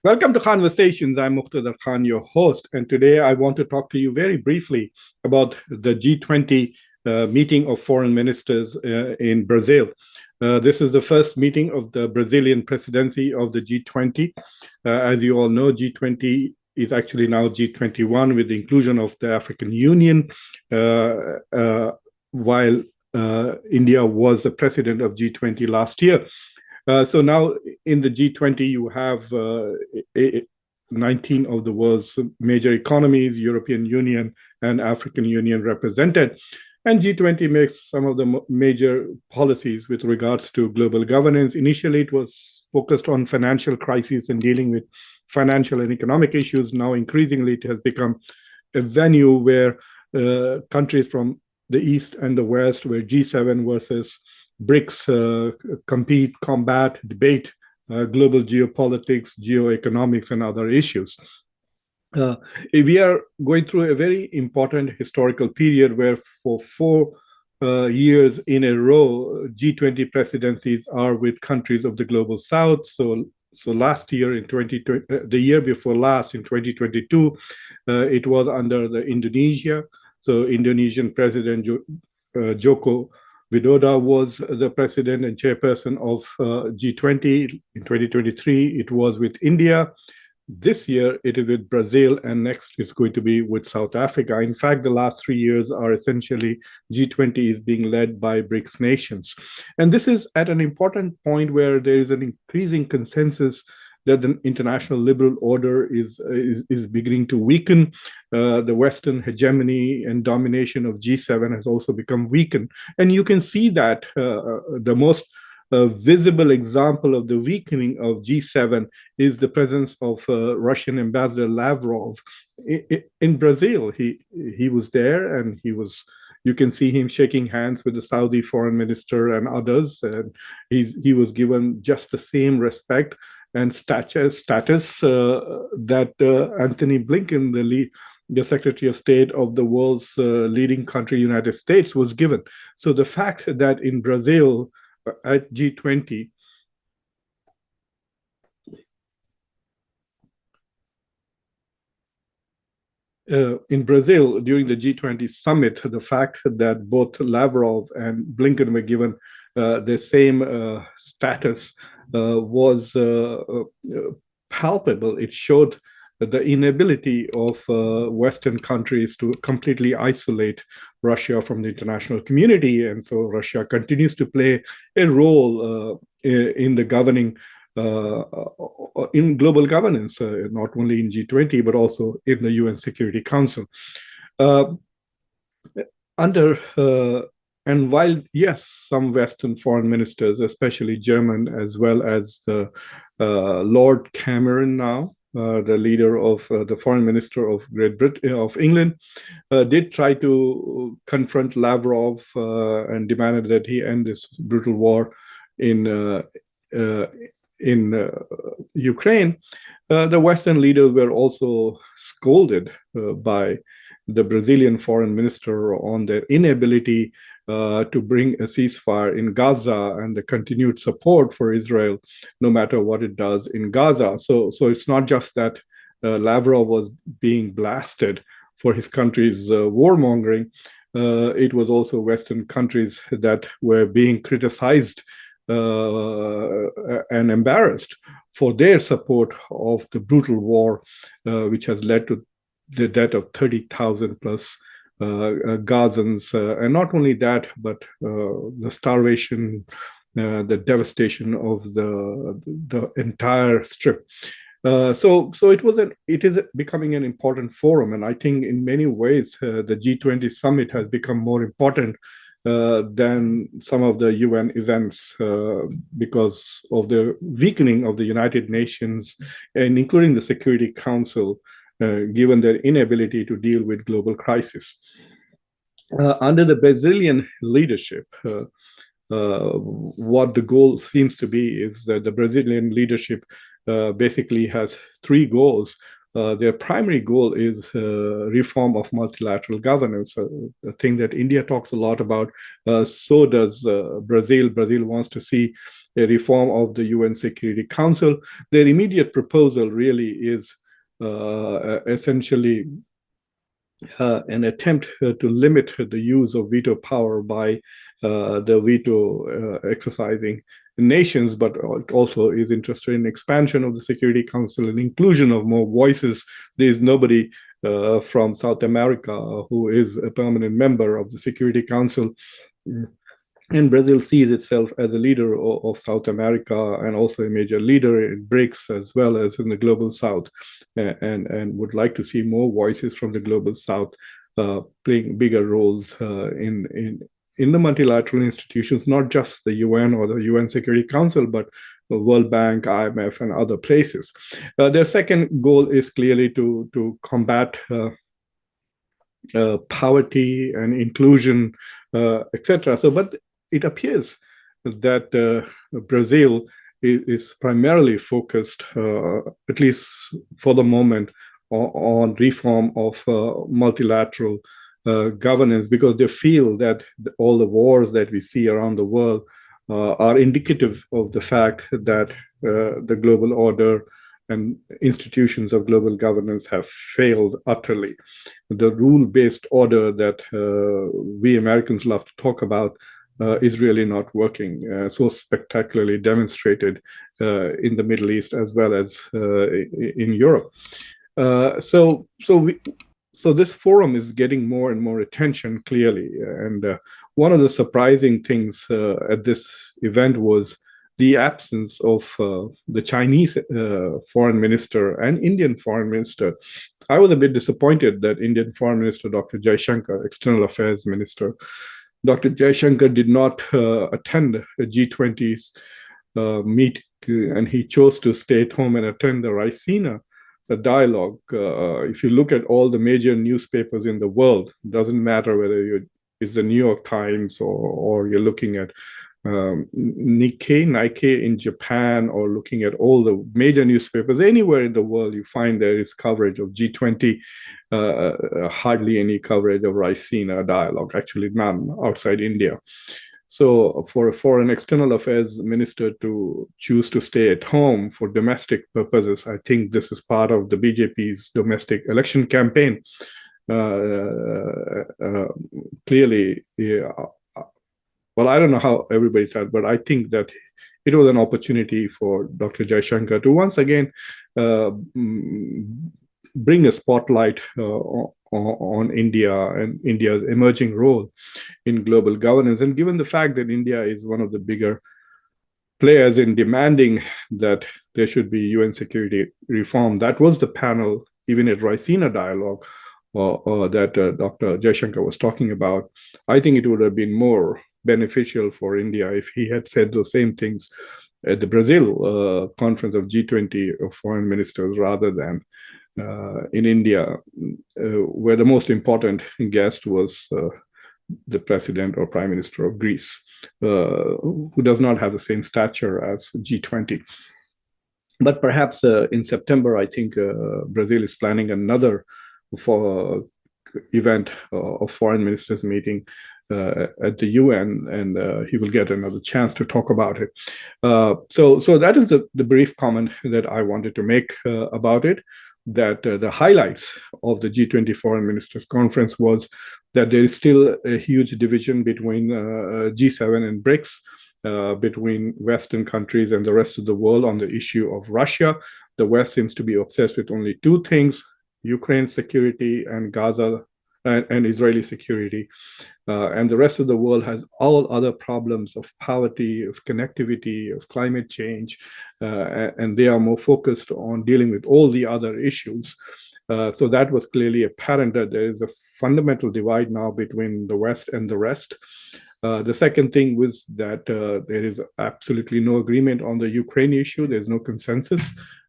Welcome to Khanversations. I'm Muqtedar, your host, and today I want to talk to you very briefly about the G20 meeting of foreign ministers in Brazil. This is the first meeting of the Brazilian presidency of the G20. As you all know, G20 is actually now G21 with the inclusion of the African Union, while India was the president of G20 last year. So now in the G20, you have 19 of the world's major economies, European Union and African Union represented. And G20 makes some of the major policies with regards to global governance. Initially, it was focused on financial crises and dealing with financial and economic issues. Now, increasingly, it has become a venue where countries from the East and the West, where G7 versus BRICS compete, combat, debate global geopolitics, geoeconomics, and other issues. We are going through a very important historical period where for 4 years in a row, G20 presidencies are with countries of the global south. So last year in 2020, the year before last in 2022, it was under the Indonesia. So Indonesian President Joko Widodo was the president and chairperson of G20. In 2023, it was with India. This year, it is with Brazil, and next it's going to be with South Africa. In fact, the last 3 years are essentially G20 is being led by BRICS nations. And this is at an important point where there is an increasing consensus that the international liberal order is beginning to weaken. The Western hegemony and domination of G7 has also become weakened. And you can see that the most visible example of the weakening of G7 is the presence of Russian Ambassador Lavrov in Brazil. He was there, and you can see him shaking hands with the Saudi foreign minister and others. And he was given just the same respect and status that Anthony Blinken, the Secretary of State of the world's leading country, United States, was given. So the fact that in Brazil at G20, in Brazil during the G20 summit, the fact that both Lavrov and Blinken were given the same status was palpable. It showed the inability of Western countries to completely isolate Russia from the international community. And so Russia continues to play a role in the governing, in global governance, not only in G20, but also in the UN Security Council. And while, yes, some Western foreign ministers, especially German, as well as Lord Cameron now, the leader of the foreign minister of Great Britain, of England, did try to confront Lavrov and demanded that he end this brutal war in Ukraine. The Western leaders were also scolded by the Brazilian foreign minister on their inability to bring a ceasefire in Gaza and the continued support for Israel, no matter what it does in Gaza. So it's not just that Lavrov was being blasted for his country's warmongering. It was also Western countries that were being criticized and embarrassed for their support of the brutal war, which has led to the death of 30,000 plus Gazans, and not only that, but the starvation, the devastation of the entire strip. So it is becoming an important forum, and I think in many ways the G20 summit has become more important than some of the UN events because of the weakening of the United Nations and including the Security Council, given their inability to deal with global crisis. Under the Brazilian leadership, what the goal seems to be is that the Brazilian leadership basically has three goals. their primary goal is reform of multilateral governance, a thing that India talks a lot about. So does Brazil. Brazil wants to see a reform of the UN Security Council. Their immediate proposal really is essentially an attempt to limit the use of veto power by the veto exercising nations, but it also is interested in expansion of the Security Council and inclusion of more voices. There is nobody from South America who is a permanent member of the Security Council. And Brazil sees itself as a leader of South America and also a major leader in BRICS as well as in the global South, and would like to see more voices from the global South playing bigger roles in the multilateral institutions, not just the UN or the UN Security Council, but the World Bank, IMF, and other places. Their second goal is clearly to combat poverty and inclusion, etc. So, but it appears that Brazil is primarily focused, at least for the moment, on reform of multilateral governance, because they feel that all the wars that we see around the world are indicative of the fact that the global order and institutions of global governance have failed utterly. The rule-based order that we Americans love to talk about is really not working, so spectacularly demonstrated in the Middle East as well as in Europe. So this forum is getting more and more attention, clearly. And one of the surprising things at this event was the absence of the Chinese foreign minister and Indian foreign minister. I was a bit disappointed that Indian Foreign Minister Dr. Jaishankar, External Affairs Minister, Dr. Jaishankar did not attend a G20's meeting, and he chose to stay at home and attend the Raisina dialogue. If you look at all the major newspapers in the world, it doesn't matter whether it's the New York Times or you're looking at Nikkei in Japan, or looking at all the major newspapers anywhere in the world, you find there is coverage of G20, hardly any coverage of Raisina dialogue, actually none outside India. So for a foreign external affairs minister to choose to stay at home for domestic purposes, I think this is part of the BJP's domestic election campaign. Clearly, well, I don't know how everybody thought, but I think that it was an opportunity for Dr. Jaishankar to once again bring a spotlight on India and India's emerging role in global governance. And given the fact that India is one of the bigger players in demanding that there should be UN security reform, that was the panel, even at Raisina dialogue, that Dr. Jaishankar was talking about. I think it would have been more beneficial for India if he had said the same things at the Brazil conference of G20 of foreign ministers, rather than in India, where the most important guest was the president or prime minister of Greece, who does not have the same stature as G20. But perhaps in September, I think Brazil is planning another event of foreign ministers meeting at the UN, and he will get another chance to talk about it. So that is the brief comment that I wanted to make about it. That the highlights of the G20 Foreign Ministers Conference was that there is still a huge division between G7 and BRICS, between Western countries and the rest of the world on the issue of Russia. The West seems to be obsessed with only two things: Ukraine security and Gaza and Israeli security. And the rest of the world has all other problems of poverty, of connectivity, of climate change, and they are more focused on dealing with all the other issues. So that was clearly apparent that there is a fundamental divide now between the West and the rest. The second thing was that there is absolutely no agreement on the Ukraine issue. There's no consensus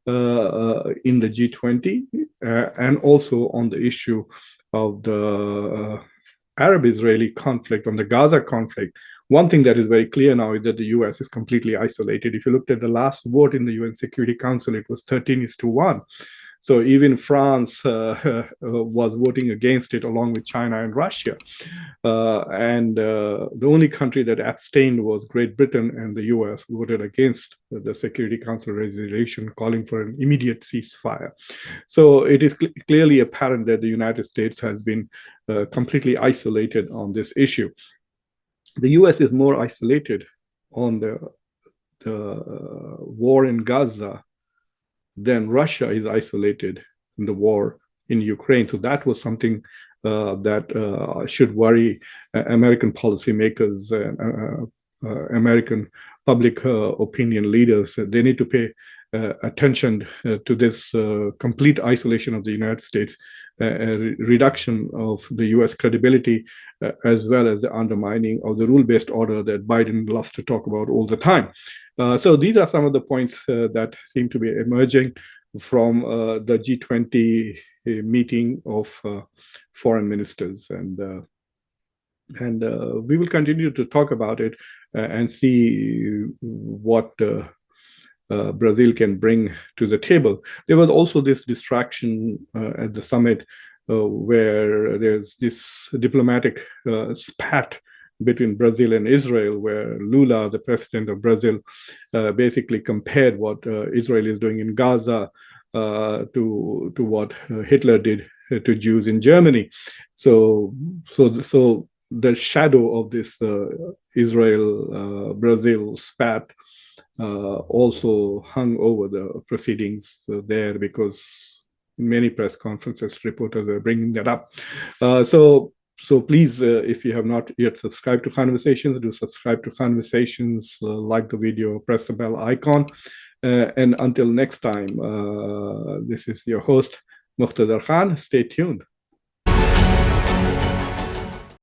in the G20, and also on the issue of the Arab-Israeli conflict, on the Gaza conflict. One thing that is very clear now is that the US is completely isolated. If you looked at the last vote in the UN Security Council, it was 13:1. So even France was voting against it along with China and Russia. And the only country that abstained was Great Britain, and the US voted against the Security Council resolution calling for an immediate ceasefire. So it is clearly apparent that the United States has been completely isolated on this issue. The US is more isolated on the war in Gaza than Russia is isolated in the war in Ukraine. So that was something that should worry American policymakers, American public opinion leaders. They need to pay attention to this complete isolation of the United States, reduction of the US credibility, as well as the undermining of the rule-based order that Biden loves to talk about all the time. So these are some of the points that seem to be emerging from the G20 meeting of foreign ministers. And we will continue to talk about it and see what Brazil can bring to the table. There was also this distraction at the summit where there's this diplomatic spat between Brazil and Israel, where Lula, the president of Brazil, basically compared what Israel is doing in Gaza to what Hitler did to Jews in Germany. So the shadow of this Israel-Brazil spat also hung over the proceedings there, because in many press conferences, reporters are bringing that up. So please, if you have not yet subscribed to Khanversations, do subscribe to Khanversations, like the video, press the bell icon. And until next time, this is your host, Muqtedar Khan. Stay tuned.